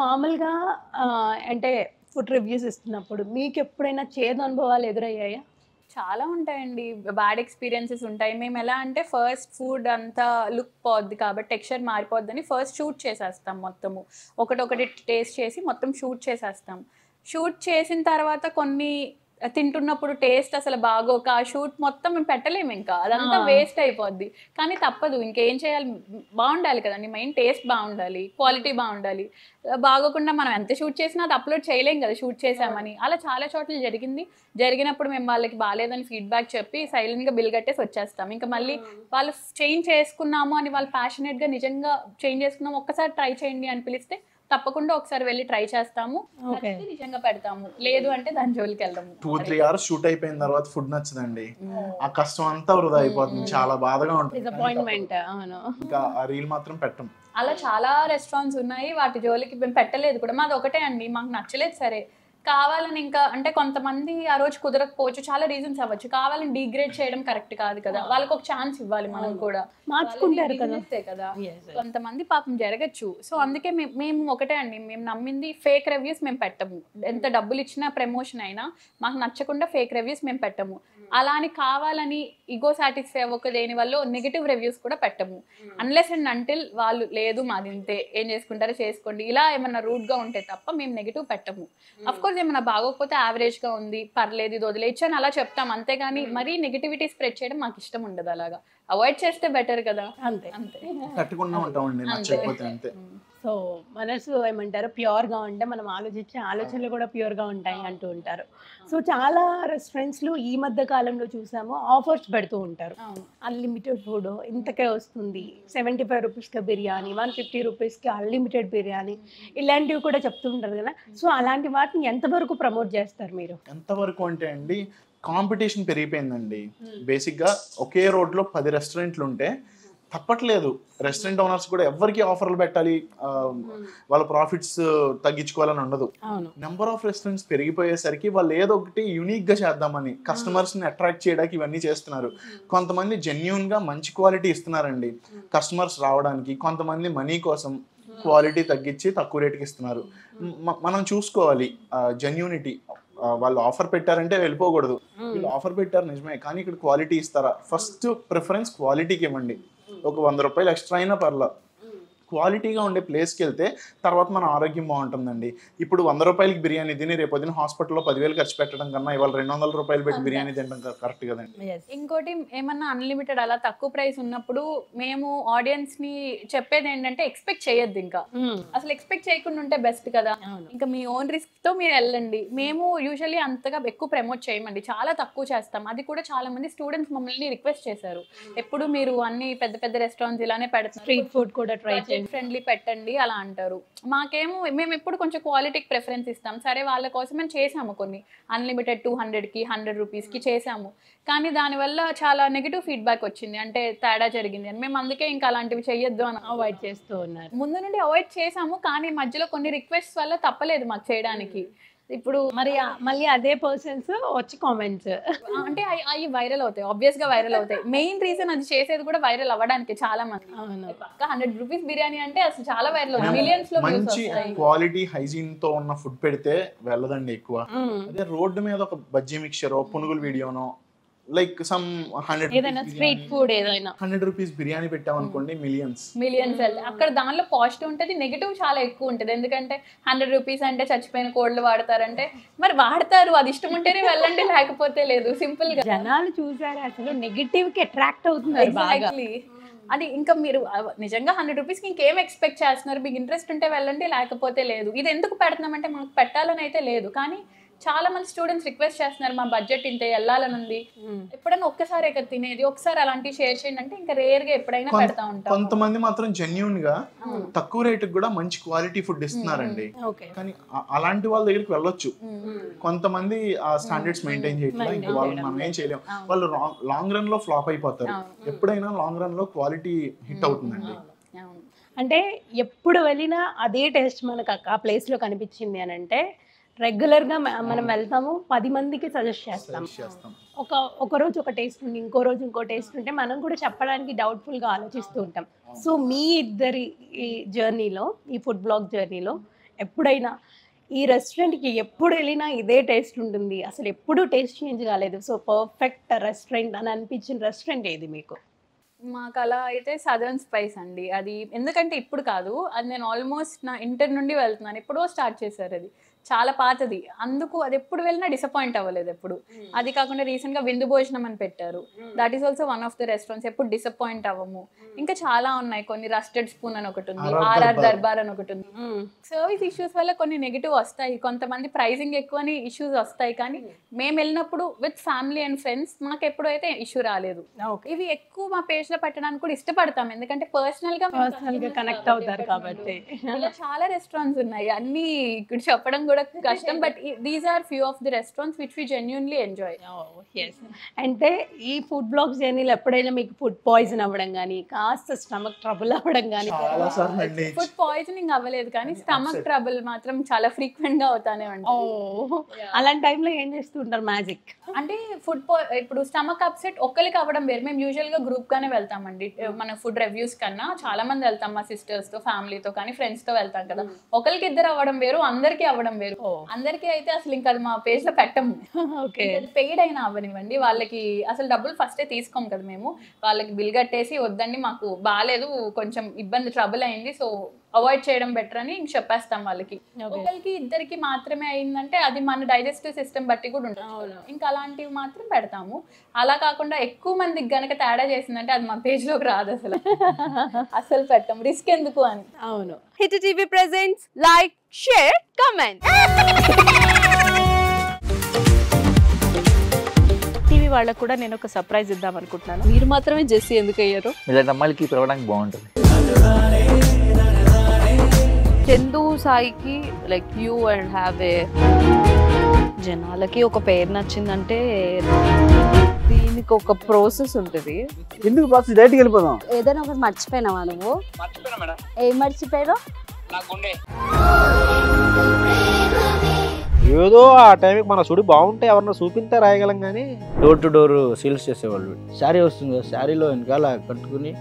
మామూలుగా అంటే food reviews ఇస్తున్నప్పుడు మీకెప్పుడైనా చేదు అనుభవాలు ఎదురయ్యాయా? చాలా ఉంటాయండి. బ్యాడ్ ఎక్స్‌పీరియన్సెస్ ఉంటాయి. మేమెలా అంటే ఫస్ట్ ఫుడ్ అంతా లుక్ పోద్ది కాబట్టి టెక్స్చర్ మారిపోద్దని ఫస్ట్ షూట్ చేసేస్తాం మొత్తము. ఒకటొకటి టేస్ట్ చేసి మొత్తం షూట్ చేసేస్తాం. షూట్ చేసిన తర్వాత కొన్ని తింటున్నప్పుడు టేస్ట్ అసలు బాగోక ఆ షూట్ మొత్తం మేము పెట్టలేమింకా. అదంతా వేస్ట్ అయిపోద్ది. కానీ తప్పదు. ఇంకేం చేయాలి? బావుండాలి కదండీ! మెయిన్ టేస్ట్ బావుండాలి. క్వాలిటీ బావుండాలి. బాగోకుండా మనం ఎంత షూట్ చేసినా అది అప్‌లోడ్ చేయలేం కదా! షూట్ చేశామని. అలా చాలా చోట్ల జరిగింది. జరిగినప్పుడు మేము వాళ్ళకి బాలేదని ఫీడ్‌బ్యాక్ చెప్పి సైలెంట్‌గా బిల్ కట్టేసి వచ్చేస్తాం. ఇంకా మళ్ళీ వాళ్ళు చేంజ్ చేసుకున్నాము అని వాళ్ళు ప్యాషనేట్‌గా నిజంగా చేంజ్ చేసుకున్నాము. ఒక్కసారి ట్రై చేయండి అని పిలిస్తే తప్పకుండా ఒకసారి వెళ్లి ట్రై చేస్తాము. నచ్చితే నిజంగా పెడతాము. లేదు అంటే దాని జోలికెళ్ళము. 2-3 అవర్స్ షూట్ అయిపోయిన తర్వాత ఫుడ్ నచ్చదండి. ఆ కష్టం అంతా వృధా అయిపోతుంది. చాలా బాధగా ఉంటుంది. డిసప్పాయింట్‌మెంట్. అవును. ఇంకా ఆ రీల్ మాత్రం పెట్టం. అలా చాలా రెస్టారెంట్స్ ఉన్నాయి. వాటి జోలికి మేము పెట్టలేదు కూడా. మాది ఒకటే అండి. మాకు నచ్చలేదు సరే. కావాలని ఇంకా అంటే కొంతమంది ఆ రోజు కుదరకపోవచ్చు. చాలా రీజన్స్ అవ్వచ్చు. కావాలని డిగ్రేడ్ చేయడం కరెక్ట్ కాదు కదా! వాళ్ళకి ఒక ఛాన్స్ ఇవ్వాలి మనం కూడా. మార్చుకుంటారు కదా! కదా! కొంతమంది పాపం జరగచ్చు. సో అందుకే మేము ఒకటే అండి. మేము నమ్మింది ఫేక్ రివ్యూస్ మేము పెట్టము. ఎంత డబ్బులు ఇచ్చినా ప్రమోషన్ అయినా మాకు నచ్చకుండా ఫేక్ రివ్యూస్ మేము పెట్టము. అలా అని కావాలని ఇగో సాటిస్ఫై అవ్వక దేని వల్ల నెగెటివ్ రివ్యూస్ కూడా పెట్టము. అన్లెస్ అండ్ అంటిల్ వాళ్ళు లేదు మాది ఇంతే ఏం చేసుకుంటారో చేసుకోండి ఇలా ఏమన్నా రూడ్ గా ఉంటే తప్ప మేము నెగెటివ్ పెట్టము. అఫ్ కోర్స్ ఏమన్నా బాగోకపోతే యావరేజ్ గా ఉంది పర్లేదు ఇది వదిలేయచ్చు అని అలా చెప్తాం. అంతేగాని మరీ నెగటివిటీ స్ప్రెడ్ చేయడం మాకు ఇష్టం ఉండదు. అలాగా అవాయిడ్ చేస్తే బెటర్ కదా. అంతే అంతే కట్టుకున్నా ఉంటామండి నచ్చకపోతే అంతే. సో మనసు ఏమంటారు ప్యూర్‌గా ఉంటే మనం ఆలోచించే ఆలోచనలు కూడా ప్యూర్‌గా ఉంటాయి అంటూ ఉంటారు. సో చాలా రెస్టారెంట్స్‌లో ఈ మధ్య కాలంలో చూసాము ఆఫర్స్ పెడుతూ ఉంటారు. అన్‌లిమిటెడ్ ఫుడ్ ఇంతకే వస్తుంది. 75 రూపీస్‌కి బిర్యానీ, 150 రూపీస్‌కి అన్‌లిమిటెడ్ బిర్యానీ ఇలాంటివి కూడా చెప్తూ ఉంటారు కదా! సో అలాంటి వాటిని ఎంతవరకు ప్రమోట్ చేస్తారు మీరు? ఎంతవరకు అంటే అండి కాంపిటీషన్ పెరిగిపోయిందండి. బేసిక్‌గా ఒకే రోడ్లో 10 రెస్టారెంట్లు ఉంటే తప్పట్లేదు. రెస్టారెంట్ ఓనర్స్ కూడా ఎవరికి ఆఫర్లు పెట్టాలి వాళ్ళ ప్రాఫిట్స్ తగ్గించుకోవాలని ఉండదు. నెంబర్ ఆఫ్ రెస్టారెంట్స్ పెరిగిపోయేసరికి వాళ్ళు ఏదో ఒకటి యూనిక్ గా చేద్దామని కస్టమర్స్ ని అట్రాక్ట్ చేయడానికి ఇవన్నీ చేస్తున్నారు. కొంతమంది జెన్యూన్ గా మంచి క్వాలిటీ ఇస్తున్నారండి కస్టమర్స్ రావడానికి. కొంతమంది మనీ కోసం క్వాలిటీ తగ్గించి తక్కువ రేటుకి ఇస్తున్నారు. మనం చూసుకోవాలి జెన్యూనిటీ. వాళ్ళు ఆఫర్ పెట్టారంటే వెళ్ళిపోకూడదు. వీళ్ళు ఆఫర్ పెట్టారు నిజమే కానీ ఇక్కడ క్వాలిటీ ఇస్తారా? ఫస్ట్ ప్రిఫరెన్స్ క్వాలిటీకి ఇవ్వండి. ఒక 100 రూపాయలు ఎక్స్ట్రా అయినా పర్లా క్వాలిటీగా ఉండే ప్లేస్కి వెళ్తే తర్వాత మన ఆరోగ్యం బాగుంటుందండి. ఇప్పుడు 100 రూపాయలకి బిర్యానీ తిని రేపు పొద్దున హాస్పిటల్లో 10,000 ఖర్చు పెట్టడం కన్నా ఇవాళ 200 రూపాయలు పెట్టి బిర్యానీ తినడం కరెక్ట్ కదండి. ఇంకోటి ఏమన్నా అన్లిమిటెడ్ అలా తక్కువ ప్రైస్ ఉన్నప్పుడు మేము ఆడియన్స్ ని చెప్పేది ఏంటంటే ఎక్స్పెక్ట్ చేయొద్దు. ఇంకా అసలు ఎక్స్పెక్ట్ చేయకుండా ఉంటే బెస్ట్ కదా. ఇంకా మీ ఓన్ రిస్క్ తో మీరు వెళ్ళండి. మేము యూజువల్లీ అంతగా ఎక్కువ ప్రమోట్ చేయమండి. చాలా తక్కువ చేస్తాం. అది కూడా చాలా మంది స్టూడెంట్స్ మమ్మల్ని రిక్వెస్ట్ చేశారు. ఎప్పుడు మీరు అన్ని పెద్ద పెద్ద రెస్టారెంట్స్ ఇలానే పెడతారు, స్ట్రీట్ ఫుడ్ కూడా ట్రై ఫ్రెండ్లీ పెట్టండి అలా అంటారు. మాకేమో మేము ఎప్పుడు కొంచెం క్వాలిటీకి ప్రిఫరెన్స్ ఇస్తాం. సరే వాళ్ళ కోసం మేము చేసాము కొన్ని అన్లిమిటెడ్ 200కి 100 రూపీస్కి చేసాము. కానీ దానివల్ల చాలా నెగిటివ్ ఫీడ్బ్యాక్ వచ్చింది. అంటే తేడా జరిగింది అని మేము అందుకే ఇంకా అలాంటివి చెయ్యొద్దు అని అవాయిడ్ చేస్తూ ఉన్నారు. ముందు నుండి అవాయిడ్ చేసాము. కానీ మధ్యలో కొన్ని రిక్వెస్ట్ వల్ల తప్పలేదు మాకు చేయడానికి. ఇప్పుడు మరి మళ్ళీ అదే పర్సన్స్ వచ్చి కామెంట్స్ అంటే అవి వైరల్ అవుతాయి. ఆబ్వియస్ గా వైరల్ అవుతాయి. మెయిన్ రీజన్ అది చేసేది కూడా వైరల్ అవ్వడానికి చాలా మంది. పక్క 100 రూపీస్ బిర్యానీ అంటే అసలు చాలా వైరల్ అవుతుంది. మిలియన్స్ లో మంచి క్వాలిటీ హైజీన్ తో ఉన్న ఫుడ్ పెడితే వెళ్ళదండి ఎక్కువ. అదే రోడ్డు మీద ఒక బజ్జీ మిక్చర్ పునుగుల వీడియోనో లైక్ సమ్ 100 రూపీస్ బిర్యానీ పెట్టామనుకోండి మిలియన్స్ అక్కడ దానిలో పాజిటివ్ ఉంటుంది, నెగిటివ్ చాలా ఎక్కువ ఉంటుంది. ఎందుకంటే 100 రూపీస్ అంటే చచ్చిపోయిన కోళ్ళు వాడతారంటే మరి వాడతారు, అది ఇష్టం ఉంటేనే వెళ్ళండి లేకపోతే లేదు. సింపుల్ గా జనాలు చూసారు అసలు నెగిటివ్ కి అట్రాక్ట్ అవుతున్నారు బాగా. అది ఇంకా మీరు నిజంగా 100 రూపీస్కి ఇంకేం ఎక్స్పెక్ట్ చేస్తున్నారు? మీకు ఇంట్రెస్ట్ ఉంటే వెళ్ళండి లేకపోతే లేదు. ఇది ఎందుకు పెడుతున్నామంటే మాకు పెట్టాలని అయితే లేదు, కానీ చాలా మంది స్టూడెంట్స్ రిక్వెస్ట్ చేస్తున్నారు మా బడ్జెట్ ఇంతే వెళ్ళాలని ఉంది. ఎప్పుడైనా ఒక్కసారి ఇక్కడ తినేది ఒకసారి అలాంటివి షేర్ చేయండి అంటే ఇంకా రేర్ గా ఎప్పుడైనా పెడతా ఉంటాం. కొంతమంది మాత్రం జెన్యూన్ గా తక్కువ రేటుకి కూడా మంచి క్వాలిటీ ఫుడ్ ఇస్తున్నారండి. కానీ అలాంటి వాళ్ళ దగ్గరికి వెళ్ళొచ్చు. కొంతమంది ఆ స్టాండర్డ్స్ మెయింటైన్ చేయట్లేదు. వాళ్ళు మనం ఏం చేయలేము. వాళ్ళు లాంగ్ రన్ లో ఫ్లాప్ అయిపోతారు. ఎప్పుడైనా లాంగ్ రన్ లో క్వాలిటీ హిట్ అవుతుందండి. అంటే ఎప్పుడు వెళ్ళినా అదే టేస్ట్ మనకు ఆ ప్లేస్ లో కనిపించింది అని అంటే రెగ్యులర్ గా మనం వెళ్తాము, 10 మందికి సజెస్ట్ చేస్తాం. ఒక రోజు ఒక టేస్ట్ ఉంది, ఇంకో రోజు ఇంకో టేస్ట్ ఉంటే మనం కూడా చెప్పడానికి డౌట్ఫుల్ గా ఆలోచిస్తూ ఉంటాం. సో మీ ఇద్దరి ఈ జర్నీలో, ఈ ఫుడ్ బ్లాగ్ జర్నీలో ఎప్పుడైనా ఈ రెస్టారెంట్కి ఎప్పుడు వెళ్ళినా ఇదే టేస్ట్ ఉంటుంది, అసలు ఎప్పుడూ టేస్ట్ చేంజ్ కాలేదు, సో పర్ఫెక్ట్ రెస్టారెంట్ అని అనిపించిన రెస్టారెంట్ ఏది మీకు? మాకు అలా అయితే సదర్న్ స్పైస్ అండి. అది ఎందుకంటే ఇప్పుడు కాదు, అది నేను ఆల్మోస్ట్ నా ఇంటర్ నుండి వెళ్తున్నాను, ఎప్పుడో స్టార్ట్ చేశారు, అది చాలా పాతది, అందుకు అది ఎప్పుడు వెళ్ళినా డిసప్పాయింట్ అవ్వలేదు ఎప్పుడు. అది కాకుండా రీసెంట్గా విందు భోజనం అని పెట్టారు, that is also one of the restaurants, ఎప్పుడు డిసప్పాయింట్ అవ్వము. ఇంకా చాలా ఉన్నాయి, కొన్ని రస్టెడ్ స్పూన్ అని ఒకటి ఉంది, ఆర్ఆర్ దర్బార్ అని ఒకటి ఉంది. సర్వీస్ ఇష్యూస్ వల్ల కొన్ని నెగిటివ్ వస్తాయి, కొంతమంది ప్రైజింగ్ ఎక్కువ అని ఇష్యూస్ వస్తాయి, కానీ మేము వెళ్ళినప్పుడు విత్ ఫ్యామిలీ అండ్ ఫ్రెండ్స్ మాకు ఎప్పుడైతే ఇష్యూ రాలేదు. ఇవి ఎక్కువ మా పేజ్ లో పెట్టడానికి కూడా ఇష్టపడతాం, ఎందుకంటే పర్సనల్ గా కనెక్ట్ అవుతారు కాబట్టి. ఇలా చాలా రెస్టారెంట్స్ ఉన్నాయి, అన్ని ఇక్కడ చెప్పడం కూడా కష్టం, but these are few of the restaurants which we genuinely enjoy. అంటే ఈ ఫుడ్ బ్లాగ్స్ జర్నీలో ఎప్పుడైనా మీకు ఫుడ్ పాయిజన్ అవ్వడం కానీ, కాస్త స్టమక్ ట్రబుల్ అవ్వడం కానీ? ఫుడ్ పాయిజనింగ్ అవ్వలేదు, కానీ స్టమక్ ట్రబుల్ మాత్రం చాలా ఫ్రీక్వెంట్ గా అవుతానే ఉంటుంది. అలాంటి టైంలో ఏం చేస్తుంటారు మ్యాజిక్? అంటే ఇప్పుడు స్టమక్ అప్సెట్ ఒక్కరికి అవ్వడం వేరు, మేము యూజువల్ గా గ్రూప్ గానే వెళ్తామండి, మన ఫుడ్ రివ్యూస్ కన్నా చాలా మంది వెళ్తాం, మా సిస్టర్స్ తో, ఫ్యామిలీతో కానీ ఫ్రెండ్స్ తో వెళ్తాం కదా. ఒకరికి ఇద్దరు అవ్వడం వేరు, అందరికి అవ్వడం వేరు. అందరికీ అయితే అసలు ఇంకా అది మా పేజ్ లో పెట్టము. పెయిడ్ అయినా అవ్వనివ్వండి, వాళ్ళకి అసలు డబ్బులు ఫస్టే తీసుకోం కదా మేము, వాళ్ళకి బిల్ కట్టేసి వద్దండి మాకు బాగాలేదు, కొంచెం ఇబ్బంది ట్రబుల్ అయింది, సో అవాయిడ్ చేయడం బెటర్ అని ఇంక చెప్పేస్తాం వాళ్ళకి. ఒకరికి ఇద్దరికి మాత్రమే అయిందంటే అది మన డైజెస్టివ్ సిస్టమ్ బట్టి కూడా ఉంటుంది, ఇంకా అలాంటివి మాత్రం పెడతాము. అలా కాకుండా ఎక్కువ మందికి గనక తేడా చేసిందంటే అది మా పేజ్ లోకి రాదు, అసలు అసలు పెట్టాం, రిస్క్ ఎందుకు అని. అవును. Hit TV presents like, share, comment. TV వాళ్ళకు కూడా నేను ఒక సర్ప్రైజ్ ఇద్దాం అనుకుంటున్నాను. మీరు మాత్రమే జెస్సీ ఎందుకు అయ్యారు? ఇలాంటి అమ్మాయిలకి పిలవడానికి బాగుంటుంది. చందు సాయికి like you and have a, జనాలకి ఒక పేరు నచ్చిందంటే దీనికి ఒక ప్రాసెస్ ఉంటుంది. ఎందుకు ప్రాసెస్ డైరెక్ట్‌గా వెళ్ళిపోదాం. ఏదైనా ఒకటి మర్చిపోయినావా నువ్వు? మర్చిపోయినా మేడం. ఏం మర్చిపోయావు? నా గుండె. ఏదో ఆ టైంకి మన సుడి బాగుంటే ఎవరన్నా చూపిస్తే రాయగలం కానీ డోర్ టు డోర్ సేల్స్ చేసేవాళ్ళు. శారీ వస్తుంది, శారీలో వెనకాల కట్టుకుని